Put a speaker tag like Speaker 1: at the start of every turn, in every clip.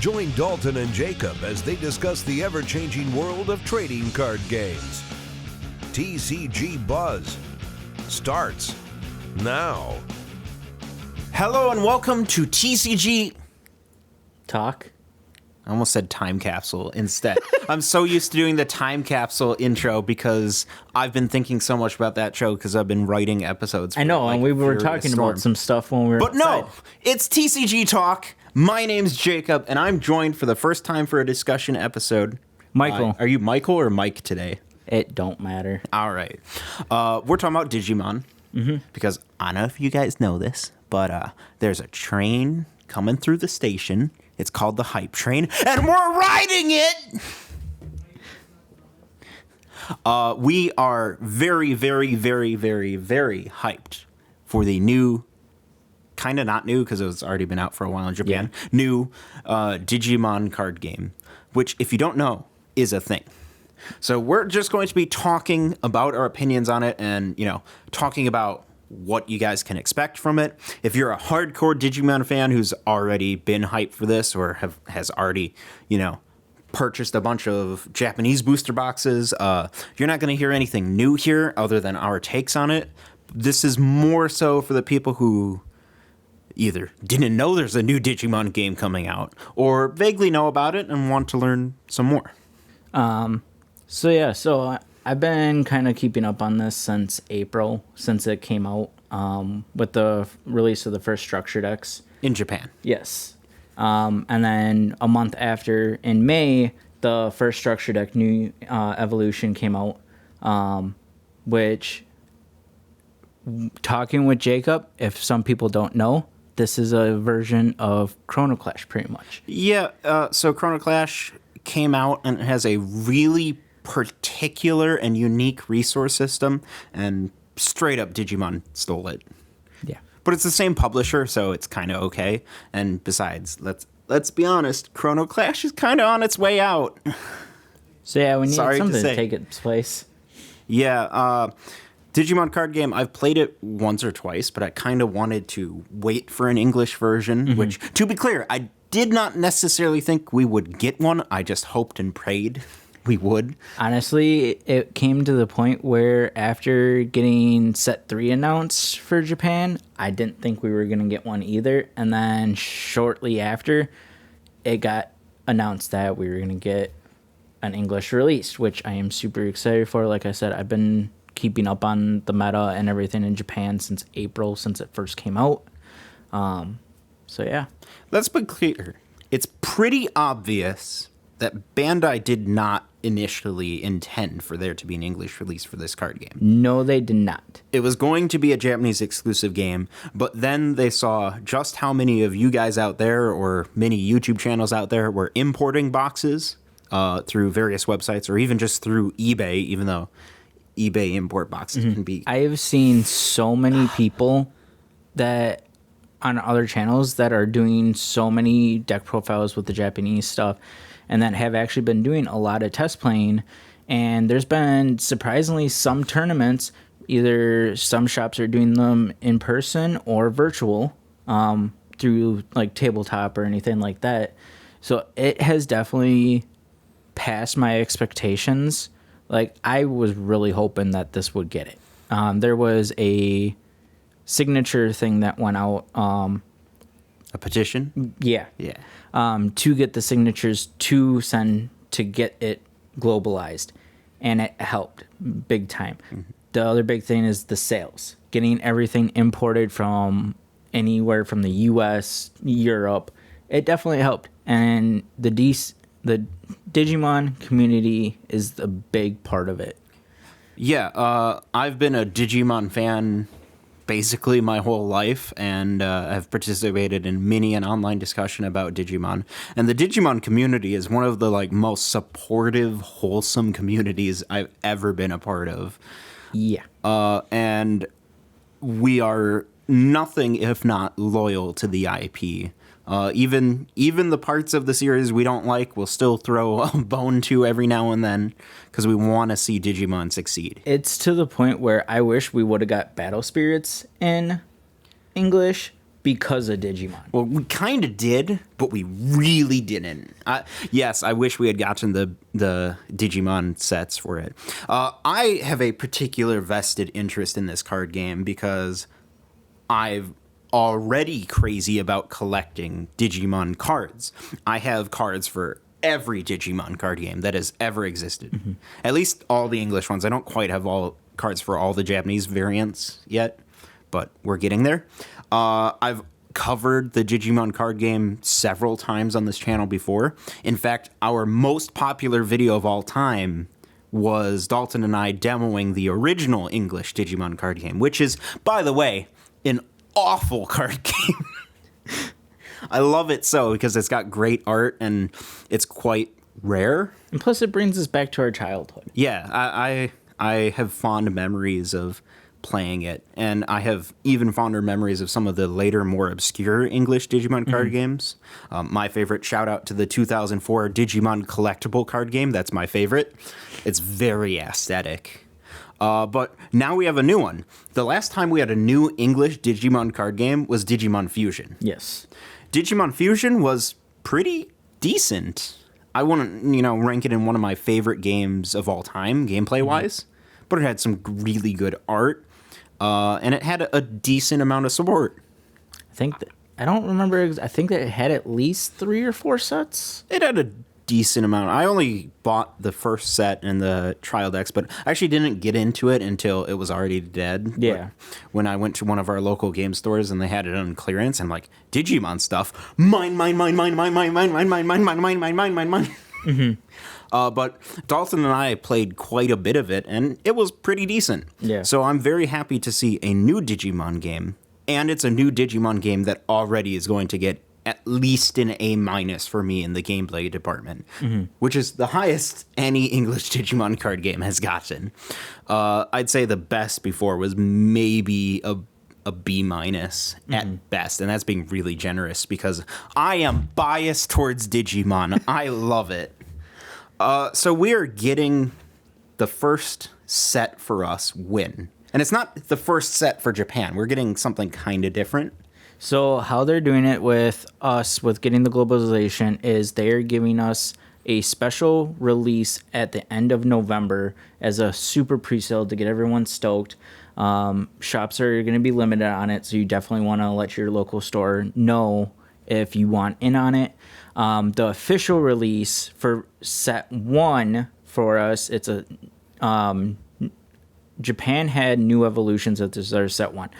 Speaker 1: Join Dalton and Jacob as they discuss the ever-changing world of trading card games. TCG Buzz starts now.
Speaker 2: Hello and welcome to TCG
Speaker 3: Talk.
Speaker 2: I almost said time capsule instead. I'm so used to doing the time capsule intro because I've been thinking so much about that show because I've been writing episodes.
Speaker 3: I know, and we were
Speaker 2: Furious
Speaker 3: talking
Speaker 2: Storm.
Speaker 3: about some stuff when we were
Speaker 2: But
Speaker 3: outside.
Speaker 2: no, it's TCG Talk. My name's Jacob, and I'm joined for the first time for a discussion episode.
Speaker 3: Michael.
Speaker 2: Are you Michael or Mike today?
Speaker 3: It don't matter.
Speaker 2: All right. We're talking about Digimon because I don't know if you guys know this, but there's a train coming through the station. It's called the Hype Train, and we're riding it! We are very, very, very, very, very hyped for the new, kind of not new because it's already been out for a while in Japan, new Digimon card game, which, if you don't know, is a thing. So we're just going to be talking about our opinions on it and, talking about what you guys can expect from it. If you're a hardcore Digimon fan who's already been hyped for this or has already, purchased a bunch of Japanese booster boxes, you're not going to hear anything new here other than our takes on it. This is more so for the people who either didn't know there's a new Digimon game coming out or vaguely know about it and want to learn some more.
Speaker 3: So I've been kind of keeping up on this since April, since it came out with the release of the first structure decks.
Speaker 2: In Japan.
Speaker 3: Yes. And then a month after, in May, the first structure deck, New Evolution, came out, which, talking with Jacob, if some people don't know, this is a version of Chrono Clash, pretty much.
Speaker 2: Yeah, so Chrono Clash came out and it has a really particular and unique resource system, and straight up Digimon stole it.
Speaker 3: Yeah.
Speaker 2: But it's the same publisher, so it's kind of okay. And besides, let's be honest, Chrono Clash is kind of on its way out.
Speaker 3: So yeah, we need
Speaker 2: Sorry to
Speaker 3: something to
Speaker 2: say.
Speaker 3: take its place.
Speaker 2: Yeah, Digimon card game, I've played it once or twice, but I kind of wanted to wait for an English version, which, to be clear, I did not necessarily think we would get one. I just hoped and prayed we would.
Speaker 3: Honestly, it came to the point where after getting set 3 announced for Japan, I didn't think we were going to get one either. And then shortly after, it got announced that we were going to get an English release, which I am super excited for. Like I said, I've been keeping up on the meta and everything in Japan since April, since it first came out. So yeah.
Speaker 2: Let's be clear. It's pretty obvious that Bandai did not initially intend for there to be an English release for this card game.
Speaker 3: No, they did not.
Speaker 2: It was going to be a Japanese exclusive game, but then they saw just how many of you guys out there or many YouTube channels out there were importing boxes through various websites or even just through eBay, even though eBay import boxes can be...
Speaker 3: I have seen so many people that on other channels that are doing so many deck profiles with the Japanese stuff and that have actually been doing a lot of test playing. And there's been surprisingly some tournaments, either some shops are doing them in person or virtual through like tabletop or anything like that. So it has definitely passed my expectations. Like, I was really hoping that this would get it. There was a signature thing that went out.
Speaker 2: A petition?
Speaker 3: Yeah.
Speaker 2: Yeah.
Speaker 3: To get the signatures to send to get it globalized. And it helped big time. Mm-hmm. The other big thing is the sales. Getting everything imported from anywhere from the US, Europe. It definitely helped. And the Digimon community is a big part of it.
Speaker 2: Yeah, I've been a Digimon fan basically my whole life, and I've participated in many an online discussion about Digimon. And the Digimon community is one of the most supportive, wholesome communities I've ever been a part of.
Speaker 3: Yeah.
Speaker 2: And we are nothing if not loyal to the IP. Even the parts of the series we don't like, we'll still throw a bone to every now and then because we want to see Digimon succeed.
Speaker 3: It's to the point where I wish we would have got Battle Spirits in English because of Digimon.
Speaker 2: Well, we kind of did, but we really didn't. Yes, I wish we had gotten the Digimon sets for it. I have a particular vested interest in this card game because I've already crazy about collecting Digimon cards. I have cards for every Digimon card game that has ever existed. Mm-hmm. At least all the English ones. I don't quite have all cards for all the Japanese variants yet, but we're getting there. I've covered the Digimon card game several times on this channel before. In fact, our most popular video of all time was Dalton and I demoing the original English Digimon card game, which is, by the way, an awful card game. I love it so because it's got great art and it's quite rare.
Speaker 3: And plus it brings us back to our childhood.
Speaker 2: Yeah, I have fond memories of playing it, and I have even fonder memories of some of the later, more obscure English Digimon card games. My favorite, shout out to the 2004 Digimon collectible card game. That's my favorite. It's very aesthetic. But now we have a new one. The last time we had a new English Digimon card game was Digimon Fusion.
Speaker 3: Yes.
Speaker 2: Digimon Fusion was pretty decent. I wouldn't, rank it in one of my favorite games of all time, gameplay-wise. But it had some really good art. And it had a decent amount of support.
Speaker 3: I don't remember. I think that it had at least 3 or 4 sets.
Speaker 2: It had a decent amount. I only bought the first set and the trial decks, but I actually didn't get into it until it was already dead.
Speaker 3: Yeah.
Speaker 2: When I went to one of our local game stores and they had it on clearance, I'm like, Digimon stuff. Mine. But Dalton and I played quite a bit of it, and it was pretty decent.
Speaker 3: Yeah.
Speaker 2: So I'm very happy to see a new Digimon game, and it's a new Digimon game that already is going to get at least an A- for me in the gameplay department, which is the highest any English Digimon card game has gotten. I'd say the best before was maybe a B- at best, and that's being really generous because I am biased towards Digimon. I love it. So we are getting the first set for us win. And it's not the first set for Japan. We're getting something kind of different.
Speaker 3: So how they're doing it with us, with getting the globalization, is they're giving us a special release at the end of November as a super pre-sale to get everyone stoked. Shops are going to be limited on it, so you definitely want to let your local store know if you want in on it. The official release for set 1 for us, it's a Japan had new evolutions of this their set 1.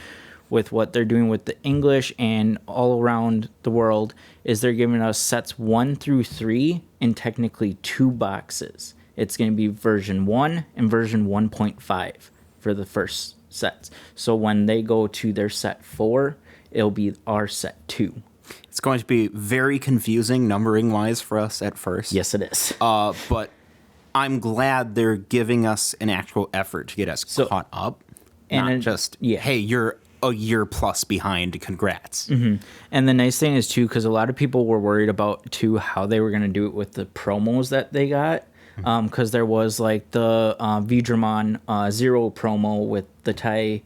Speaker 3: With what they're doing with the English and all around the world is they're giving us sets 1 through 3 in technically 2 boxes. It's going to be version 1 and version 1.5 for the first sets. So when they go to their set 4, it'll be our set 2.
Speaker 2: It's going to be very confusing numbering-wise for us at first.
Speaker 3: Yes, it is.
Speaker 2: But I'm glad they're giving us an actual effort to get us caught up. And not just, hey, you're a year plus behind, congrats.
Speaker 3: Mm-hmm. And the nice thing is, too, because a lot of people were worried about, too, how they were going to do it with the promos that they got. Because there was, like, the Vidramon Zero promo with the Thai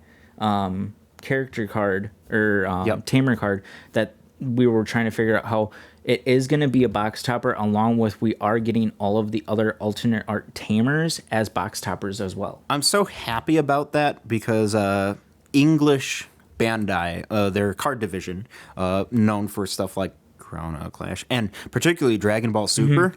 Speaker 3: character card, or tamer card, that we were trying to figure out how it is going to be a box topper, along with we are getting all of the other alternate art tamers as box toppers as well.
Speaker 2: I'm so happy about that because English Bandai, their card division, known for stuff like Chrono Clash and particularly Dragon Ball Super,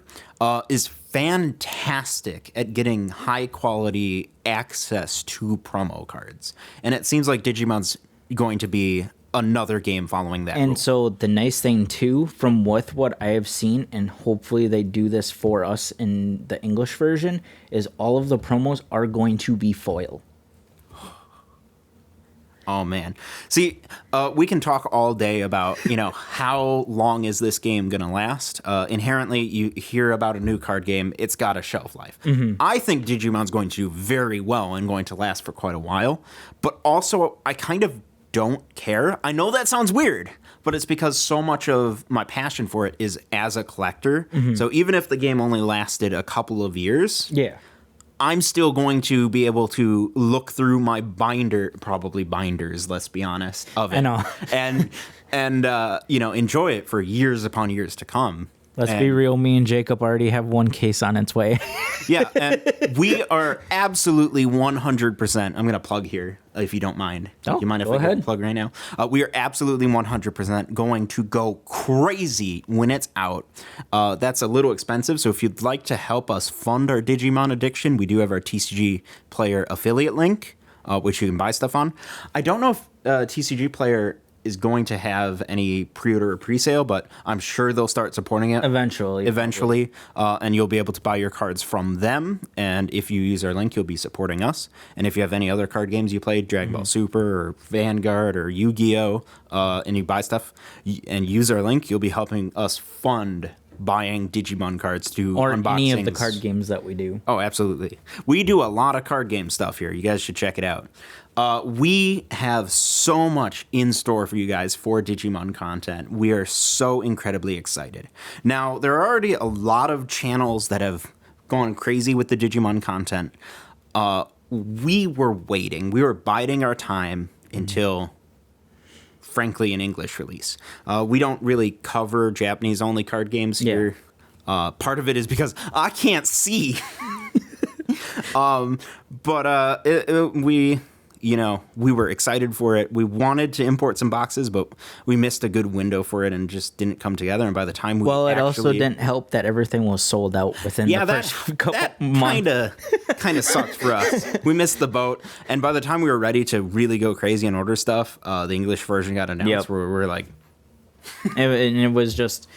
Speaker 2: is fantastic at getting high quality access to promo cards. And it seems like Digimon's going to be another game following that.
Speaker 3: And
Speaker 2: rule.
Speaker 3: So the nice thing too, from with what I have seen, and hopefully they do this for us in the English version, is all of the promos are going to be foil.
Speaker 2: Oh man. See, we can talk all day about, how long is this game going to last? Inherently, you hear about a new card game, it's got a shelf life. I think Digimon's going to do very well and going to last for quite a while, but also I kind of don't care. I know that sounds weird, but it's because so much of my passion for it is as a collector. So even if the game only lasted a couple of years, I'm still going to be able to look through my binders, let's be honest, of it.
Speaker 3: I know.
Speaker 2: And and enjoy it for years upon years to come.
Speaker 3: Let's be real. Me and Jacob already have one case on its way.
Speaker 2: Yeah, and we are absolutely 100%. I'm going to plug here, if you don't mind.
Speaker 3: Oh,
Speaker 2: Do you mind if
Speaker 3: go
Speaker 2: I
Speaker 3: ahead.
Speaker 2: plug right now? We are absolutely 100% going to go crazy when it's out. That's a little expensive, so if you'd like to help us fund our Digimon addiction, we do have our TCG Player affiliate link, which you can buy stuff on. I don't know if TCG Player is going to have any pre-order or pre-sale, but I'm sure they'll start supporting it eventually, and you'll be able to buy your cards from them. And if you use our link, you'll be supporting us. And if you have any other card games you played, Dragon Ball Super or Vanguard or Yu-Gi-Oh, and you buy stuff and use our link, you'll be helping us fund buying Digimon cards to
Speaker 3: Or
Speaker 2: unboxings.
Speaker 3: any of the card games that we do.
Speaker 2: Oh, absolutely. We do a lot of card game stuff here. You guys should check it out. We have so much in store for you guys for Digimon content. We are so incredibly excited. Now, there are already a lot of channels that have gone crazy with the Digimon content. We were waiting. We were biding our time until, frankly, an English release. We don't really cover Japanese-only card games here. Part of it is because I can't see. We were excited for it. We wanted to import some boxes, but we missed a good window for it and just didn't come together. And by the time
Speaker 3: it also didn't help that everything was sold out within the first couple months.
Speaker 2: Kind of sucked for us. We missed the boat. And by the time we were ready to really go crazy and order stuff, the English version got announced where we were like...
Speaker 3: and it was just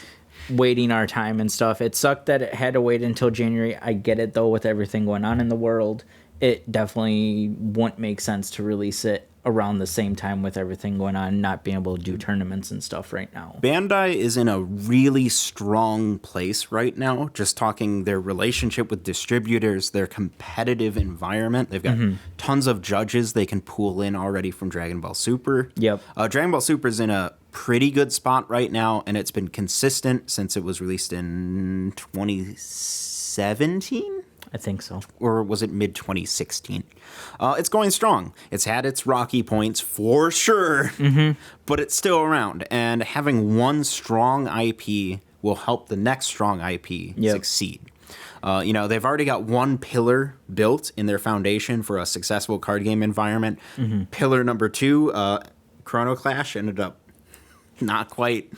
Speaker 3: waiting our time and stuff. It sucked that it had to wait until January. I get it, though, with everything going on in the world. It definitely wouldn't make sense to release it around the same time with everything going on, not being able to do tournaments and stuff right now.
Speaker 2: Bandai is in a really strong place right now, just talking their relationship with distributors, their competitive environment. They've got tons of judges they can pull in already from Dragon Ball Super.
Speaker 3: Yep.
Speaker 2: Dragon Ball Super is in a pretty good spot right now, and it's been consistent since it was released in 2017?
Speaker 3: I think so.
Speaker 2: Or was it mid-2016? It's going strong. It's had its rocky points for sure, but it's still around. And having one strong IP will help the next strong IP succeed. They've already got one pillar built in their foundation for a successful card game environment. Pillar number 2, Chrono Clash, ended up not quite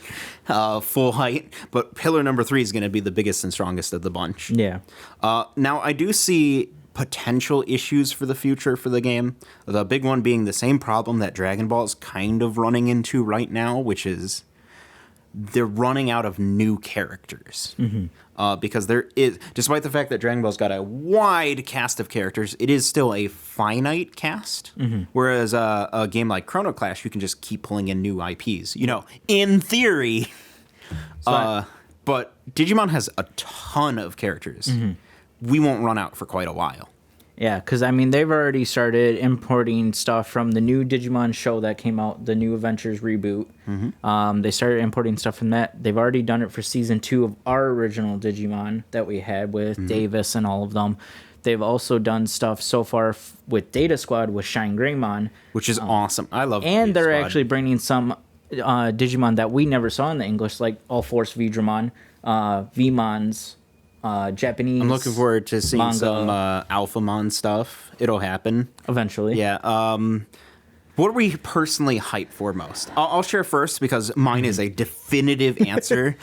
Speaker 2: full height, but pillar number 3 is going to be the biggest and strongest of the bunch.
Speaker 3: Yeah.
Speaker 2: Now, I do see potential issues for the future for the game. The big one being the same problem that Dragon Ball is kind of running into right now, which is they're running out of new characters. Because there is, despite the fact that Dragon Ball's got a wide cast of characters, it is still a finite cast. Whereas a game like Chrono Clash, you can just keep pulling in new IPs. In theory. But Digimon has a ton of characters. We won't run out for quite a while.
Speaker 3: Yeah, because, they've already started importing stuff from the new Digimon show that came out, the new Adventures reboot. They started importing stuff from that. They've already done it for Season 2 of our original Digimon that we had with Davis and all of them. They've also done stuff so far with Data Squad with Shine Greymon.
Speaker 2: Which is awesome. I love
Speaker 3: And
Speaker 2: Data
Speaker 3: they're
Speaker 2: Squad.
Speaker 3: actually bringing some Digimon that we never saw in the English, like All Force Vidramon, Vmons, Japanese.
Speaker 2: I'm looking forward to seeing
Speaker 3: manga.
Speaker 2: some Alphamon stuff. It'll happen.
Speaker 3: Eventually.
Speaker 2: Yeah. What are we personally hyped for most? I'll share first because mine is a definitive answer.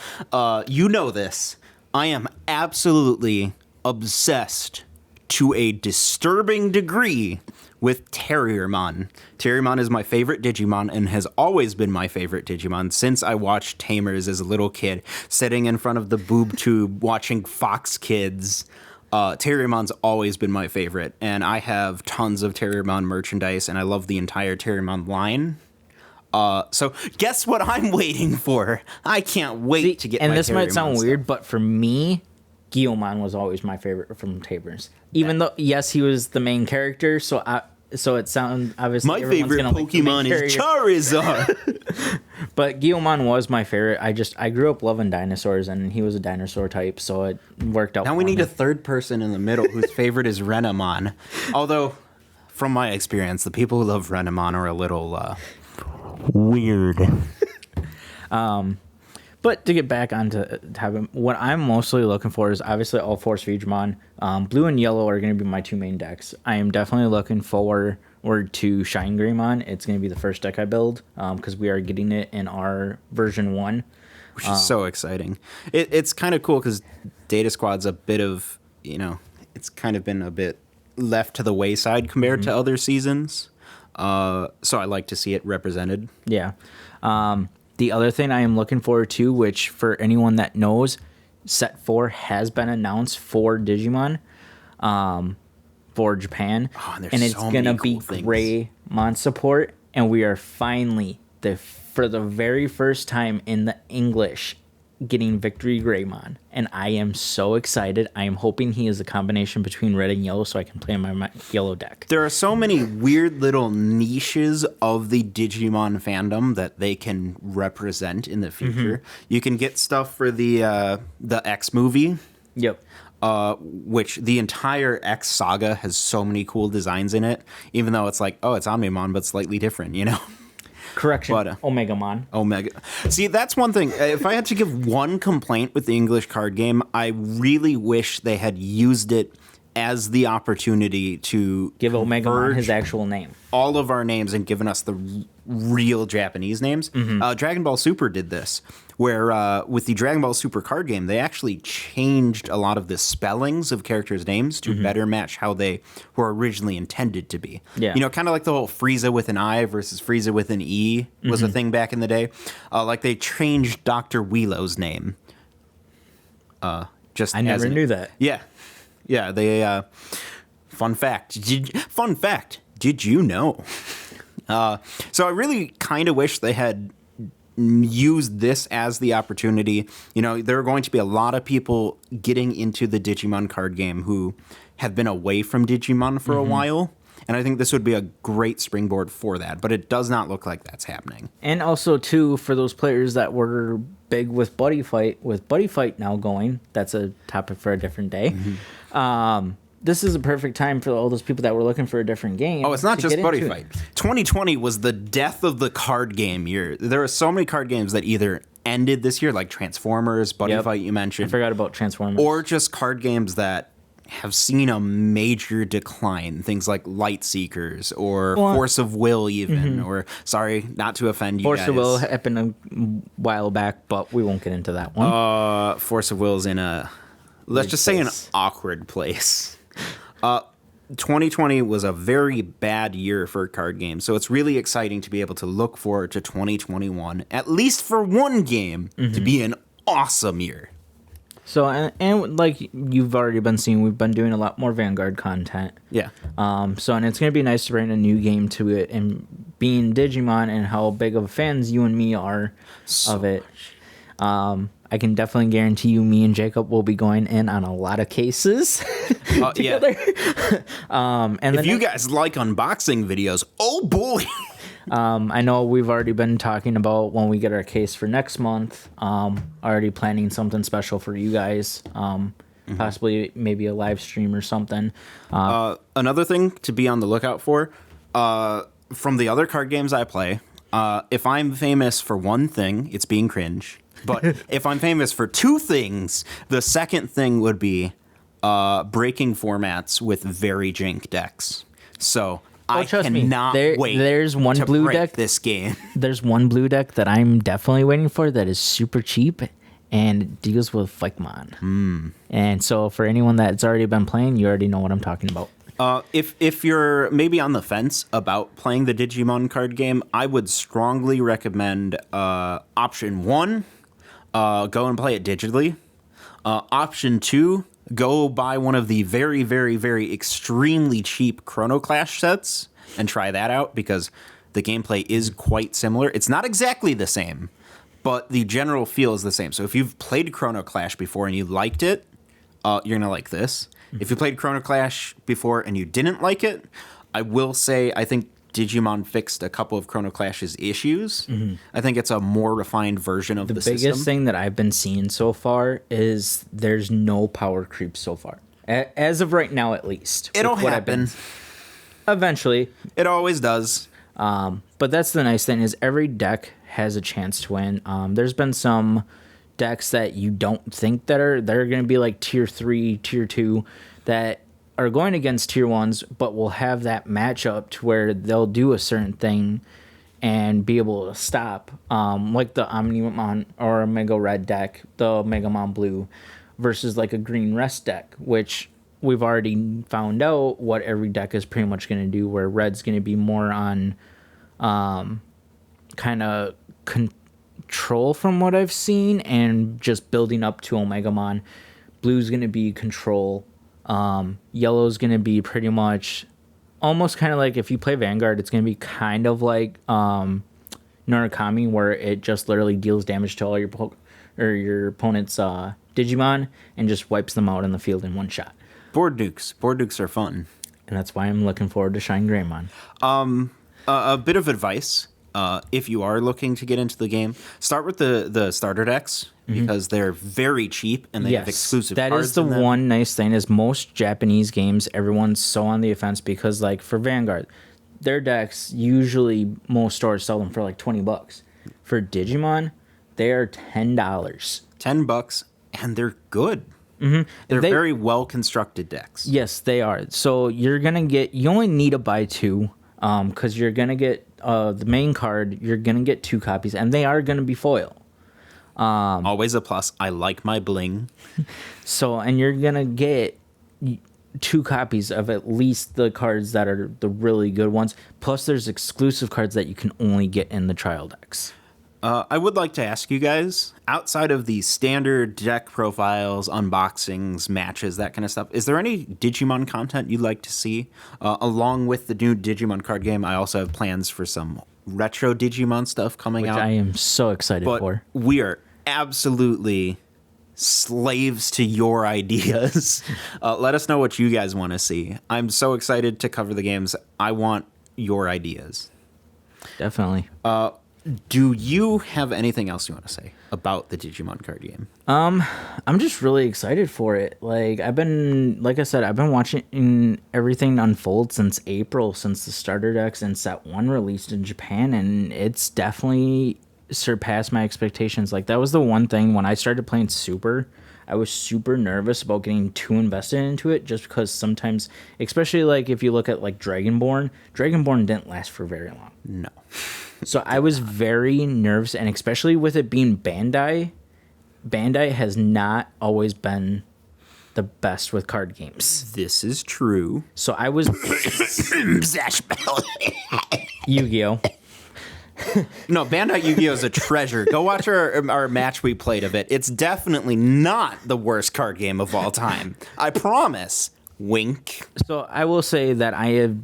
Speaker 2: You know this. I am absolutely obsessed to a disturbing degree with Terriermon. Terriermon is my favorite Digimon and has always been my favorite Digimon since I watched Tamers as a little kid, sitting in front of the boob tube watching Fox Kids. Terriermon's always been my favorite, and I have tons of Terriermon merchandise, and I love the entire Terriermon line. So guess what I'm waiting for? I can't wait to get my
Speaker 3: And this might
Speaker 2: Terriermon
Speaker 3: sound
Speaker 2: stuff.
Speaker 3: weird, but for me, Guilmon was always my favorite from Tamers. Even though, yes, he was the main character, so it sounds obviously
Speaker 2: My
Speaker 3: everyone's
Speaker 2: favorite
Speaker 3: gonna like the main
Speaker 2: Pokemon is
Speaker 3: character.
Speaker 2: Charizard.
Speaker 3: But Guilmon was my favorite. I grew up loving dinosaurs, and he was a dinosaur type, so it worked out.
Speaker 2: Now we need a third person in the middle whose favorite is Renamon. Although, from my experience, the people who love Renamon are a little weird.
Speaker 3: But to get back onto having, what I'm mostly looking for is obviously all four Digimon. Blue and yellow are going to be my two main decks. I am definitely looking forward to Shine Greymon. It's going to be the first deck I build because we are getting it in our version 1.
Speaker 2: Which is so exciting. It's kind of cool because Data Squad's a bit of, it's kind of been a bit left to the wayside compared to other seasons. So I like to see it represented.
Speaker 3: Yeah. The other thing I am looking forward to, which for anyone that knows, Set 4 has been announced for Digimon for Japan.
Speaker 2: Oh, and
Speaker 3: and it's going to be Greymon support. And we are finally, for the very first time in the English, getting Victory Greymon. And I am so excited. I am hoping he is a combination between red and yellow so I can play my yellow deck.
Speaker 2: There are so many weird little niches of the Digimon fandom that they can represent in the future. You can get stuff for the X movie.
Speaker 3: Yep.
Speaker 2: Which the entire X saga has so many cool designs in it, even though it's like, oh, it's Omnimon, but slightly different,
Speaker 3: Correction,
Speaker 2: But,
Speaker 3: Omegamon.
Speaker 2: See, that's one thing. If I had to give one complaint with the English card game, I really wish they had used it as the opportunity to
Speaker 3: give Omegamon his actual name.
Speaker 2: All of our names and given us the real Japanese names. Dragon Ball Super did this, where with the Dragon Ball Super card game, they actually changed a lot of the spellings of characters' names to better match how they were originally intended to be.
Speaker 3: Yeah.
Speaker 2: Kind of like the whole Frieza with an I versus Frieza with an E was a thing back in the day. Like they changed Dr. Wheelo's name.
Speaker 3: I never knew that.
Speaker 2: Yeah. Yeah, they fun fact. Did you know? So I really kind of wish they had used this as the opportunity. There are going to be a lot of people getting into the Digimon card game who have been away from Digimon for a while. And I think this would be a great springboard for that. But it does not look like that's happening.
Speaker 3: And also, too, for those players that were big with Buddy Fight, now going, that's a topic for a different day. This is a perfect time for all those people that were looking for a different game.
Speaker 2: Oh, it's not just Buddy Fight. 2020 was the death of the card game year. There are so many card games that either ended this year, like Transformers, Buddy Fight you mentioned.
Speaker 3: I forgot about Transformers.
Speaker 2: Or just card games that have seen a major decline. Things like Light Seekers or Force of Will even. Or, sorry, not to offend you guys.
Speaker 3: Force of Will happened a while back, but we won't get into that one.
Speaker 2: Force of Will's in a, let's just say, an awkward place. 2020 was a very bad year for card games, so it's really exciting to be able to look forward to 2021, at least for one game, to be an awesome year.
Speaker 3: So, and like you've already been seeing, we've been doing a lot more Vanguard content.
Speaker 2: Yeah.
Speaker 3: And it's going to be nice to bring a new game to it, and being Digimon and how big of fans you and me are of it. I can definitely guarantee you, me and Jacob will be going in on a lot of cases together.
Speaker 2: And if you guys like unboxing videos, oh boy.
Speaker 3: I know we've already been talking about when we get our case for next month, already planning something special for you guys, possibly maybe a live stream or something.
Speaker 2: Another thing to be on the lookout for, from the other card games I play, if I'm famous for one thing, it's being cringe. But if I'm famous for two things, the second thing would be breaking formats with very jank decks. So I cannot wait
Speaker 3: there's one
Speaker 2: to
Speaker 3: blue
Speaker 2: break
Speaker 3: deck,
Speaker 2: this game.
Speaker 3: There's one blue deck that I'm definitely waiting for that is super cheap and it deals with Fleckmon. And so for anyone that's already been playing, you already know what I'm talking about.
Speaker 2: If you're maybe on the fence about playing the Digimon card game, I would strongly recommend option 1, go and play it digitally. Option 2, go buy one of the very, very, very extremely cheap Chrono Clash sets and try that out because the gameplay is quite similar. It's not exactly the same, but the general feel is the same. So if you've played Chrono Clash before and you liked it, you're going to like this. If you played Chrono Clash before and you didn't like it, I will say I think Digimon fixed a couple of Chrono Clash's issues. I think it's a more refined version of the system.
Speaker 3: The biggest thing that I've been seeing so far is there's no power creep so far. As of right now, at least.
Speaker 2: It'll happen.
Speaker 3: Eventually.
Speaker 2: It always does.
Speaker 3: But that's the nice thing is every deck has a chance to win. There's been some decks that you don't think they're going to be like tier 3, tier 2 that are going against tier 1s, but will have that matchup to where they'll do a certain thing and be able to stop, like the Omnimon or Omega Red deck, the Omegamon Blue, versus like a Green Rest deck, which we've already found out what every deck is pretty much going to do, where Red's going to be more on kind of control from what I've seen and just building up to Omegamon. Blue's going to be control. Yellow's going to be pretty much almost kind of like if you play Vanguard, it's going to be kind of like Norakami, where it just literally deals damage to all your opponent's Digimon and just wipes them out in the field in one shot.
Speaker 2: Board nukes are fun.
Speaker 3: And that's why I'm looking forward to Shine Greymon.
Speaker 2: A bit of advice, if you are looking to get into the game, start with the starter decks, because they're very cheap and they have exclusive cards.
Speaker 3: That is the one nice thing is most Japanese games, everyone's so on the offense because, like, for Vanguard, their decks, usually most stores sell them for like $20. For Digimon, they are $10.
Speaker 2: $10, and they're good. They're very well-constructed decks.
Speaker 3: Yes, they are. So you're going to get... You only need to buy 2, because you're going to get the main card, you're going to get 2 copies, and they are going to be foil.
Speaker 2: Always a plus. I like my bling.
Speaker 3: So, and you're going to get 2 copies of at least the cards that are the really good ones. Plus, there's exclusive cards that you can only get in the trial decks.
Speaker 2: I would like to ask you guys, outside of the standard deck profiles, unboxings, matches, that kind of stuff, is there any Digimon content you'd like to see? Along with the new Digimon card game, I also have plans for some retro Digimon stuff coming out.
Speaker 3: Which I am so excited for.
Speaker 2: We are absolutely slaves to your ideas. Let us know what you guys want to see. I'm so excited to cover the games. I want your ideas.
Speaker 3: Definitely.
Speaker 2: Do you have anything else you want to say about the Digimon card game?
Speaker 3: I'm just really excited for it. Like I said, I've been watching everything unfold since April, since the starter decks and set 1 released in Japan, and it's definitely surpassed my expectations. Like that was the one thing when I started playing Super, I was super nervous about getting too invested into it, just because sometimes, especially like if you look at like Dragonborn didn't last for very long.
Speaker 2: No.
Speaker 3: So I was very nervous, and especially with it being Bandai has not always been the best with card games.
Speaker 2: This is true.
Speaker 3: So I was Yu-Gi-Oh!
Speaker 2: No, Bandai Yu-Gi-Oh! Is a treasure. Go watch our match we played of it. It's definitely not the worst card game of all time. I promise. Wink.
Speaker 3: So I will say that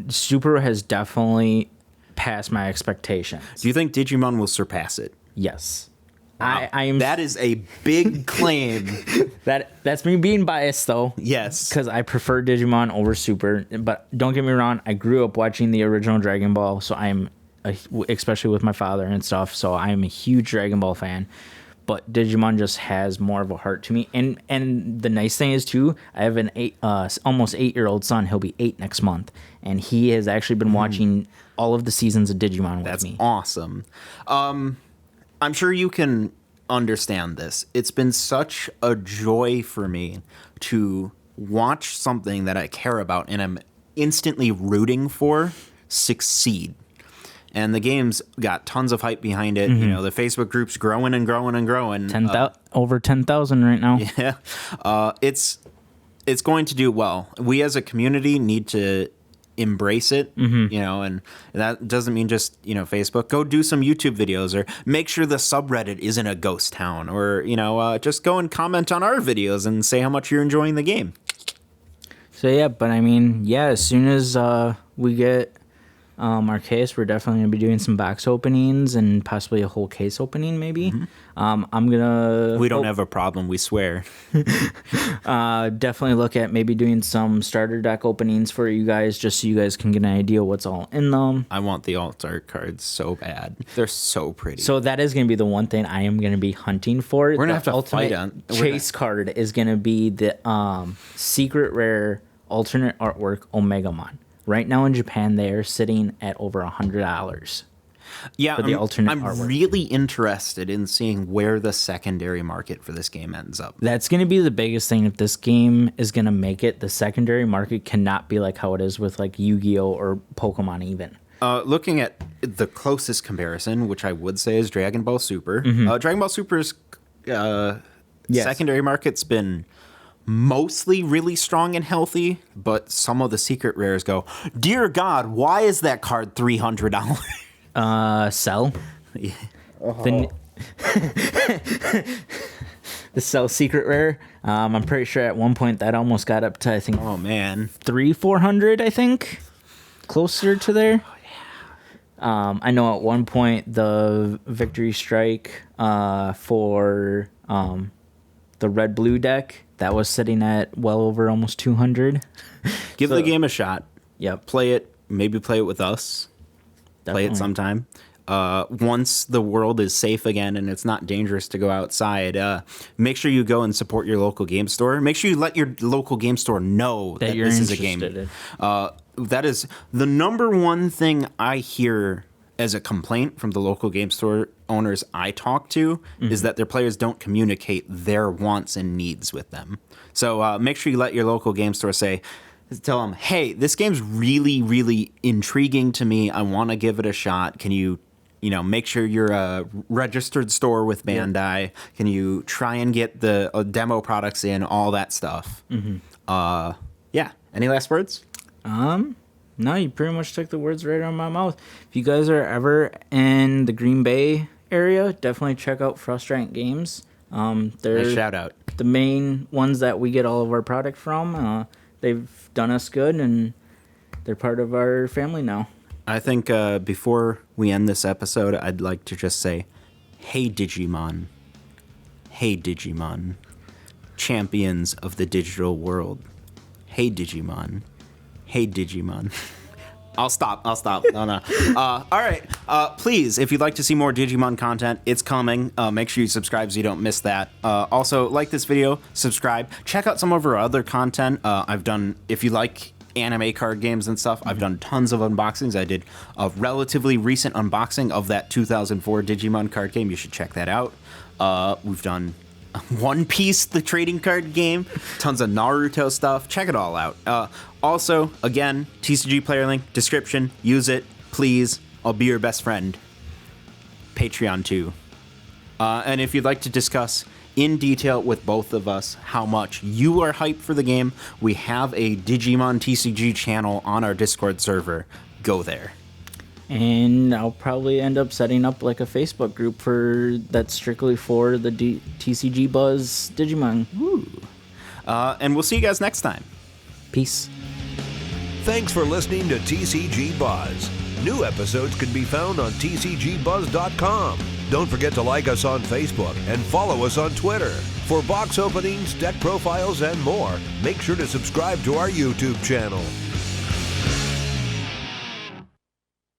Speaker 3: Super has definitely past my expectations.
Speaker 2: Do you think Digimon will surpass it?
Speaker 3: Yes.
Speaker 2: Wow.
Speaker 3: I am.
Speaker 2: That is a big claim.
Speaker 3: That's me being biased, though.
Speaker 2: Yes.
Speaker 3: Because I prefer Digimon over Super. But don't get me wrong, I grew up watching the original Dragon Ball, so especially with my father and stuff, so I'm a huge Dragon Ball fan. But Digimon just has more of a heart to me. And the nice thing is, too, I have an almost 8-year-old son. He'll be 8 next month. And he has actually been watching all of the seasons of Digimon with me.
Speaker 2: That's awesome. I'm sure you can understand this. It's been such a joy for me to watch something that I care about and I'm instantly rooting for succeed. And the game's got tons of hype behind it. You know, the Facebook group's growing and growing and growing.
Speaker 3: Over 10,000 right now.
Speaker 2: Yeah. It's going to do well. We as a community need to embrace it, you know, and that doesn't mean just, you know, Facebook. Go do some YouTube videos or make sure the subreddit isn't a ghost town, or, you know, just go and comment on our videos and say how much you're enjoying the game.
Speaker 3: So, yeah, but I mean, yeah, as soon as we get our case, we're definitely going to be doing some box openings and possibly a whole case opening, maybe. I'm going to...
Speaker 2: We don't have a problem, we swear.
Speaker 3: Definitely look at maybe doing some starter deck openings for you guys, just so you guys can get an idea what's all in them.
Speaker 2: I want the alt art cards so bad. They're so pretty.
Speaker 3: So that is going to be the one thing I am going to be hunting for.
Speaker 2: We're going to have to fight on...
Speaker 3: Chase card is going to be the secret rare alternate artwork Omegamon. Right now in Japan, they are sitting at over $100.
Speaker 2: Yeah,
Speaker 3: for the alternate
Speaker 2: I'm
Speaker 3: artwork.
Speaker 2: really interested in seeing where the secondary market for this game ends up.
Speaker 3: That's going to be the biggest thing. If this game is going to make it, the secondary market cannot be like how it is with like Yu-Gi-Oh or Pokemon even.
Speaker 2: Looking at the closest comparison, which I would say is Dragon Ball Super. Dragon Ball Super's secondary market's been mostly really strong and healthy, but some of the secret rares go, dear God, why is that card $300?
Speaker 3: Cell.
Speaker 2: Yeah.
Speaker 3: The Cell secret rare. I'm pretty sure at one point that almost got up to, I think,
Speaker 2: Oh, man.
Speaker 3: 300-400, I think. Closer to there. I know at one point the Victory Strike for the red-blue deck, that was sitting at well over almost 200.
Speaker 2: Give the game a shot.
Speaker 3: Yep.
Speaker 2: Play it. Maybe play it with us. Play it sometime. Once the world is safe again and it's not dangerous to go outside, make sure you go and support your local game store. Make sure you let your local game store know that
Speaker 3: you're
Speaker 2: this is a game. That is the number one thing I hear as a complaint from the local game store owners I talk to is that their players don't communicate their wants and needs with them. So make sure you let your local game store tell them, hey, this game's really, really intriguing to me. I want to give it a shot. Can you make sure you're a registered store with Bandai? Yeah. Can you try and get the demo products in, all that stuff? Yeah. Any last words?
Speaker 3: No, you pretty much took the words right out of my mouth. If you guys are ever in the Green Bay area, definitely check out Frustrant Games. They're
Speaker 2: Nice shout out.
Speaker 3: the main ones that we get all of our product from. They've done us good, and they're part of our family now.
Speaker 2: I think before we end this episode, I'd like to just say, hey, Digimon. Hey, Digimon. Champions of the digital world. Hey, Digimon. Hey, Digimon. I'll stop. No. All right. Please, if you'd like to see more Digimon content, it's coming. Make sure you subscribe so you don't miss that. Also, like this video, subscribe. Check out some of our other content. If you like anime card games and stuff, I've done tons of unboxings. I did a relatively recent unboxing of that 2004 Digimon card game. You should check that out. We've done One Piece, the trading card game, tons of Naruto stuff. Check it all out. Also, again, TCG player link, description. Use it, please. I'll be your best friend. Patreon too. And if you'd like to discuss in detail with both of us how much you are hyped for the game, we have a Digimon TCG channel on our Discord server. Go there.
Speaker 3: And I'll probably end up setting up like a Facebook group that's strictly for the TCG Buzz Digimon.
Speaker 2: Woo. And we'll see you guys next time.
Speaker 3: Peace.
Speaker 1: Thanks for listening to TCG Buzz. New episodes can be found on tcgbuzz.com. Don't forget to like us on Facebook and follow us on Twitter. For box openings, deck profiles, and more, make sure to subscribe to our YouTube channel.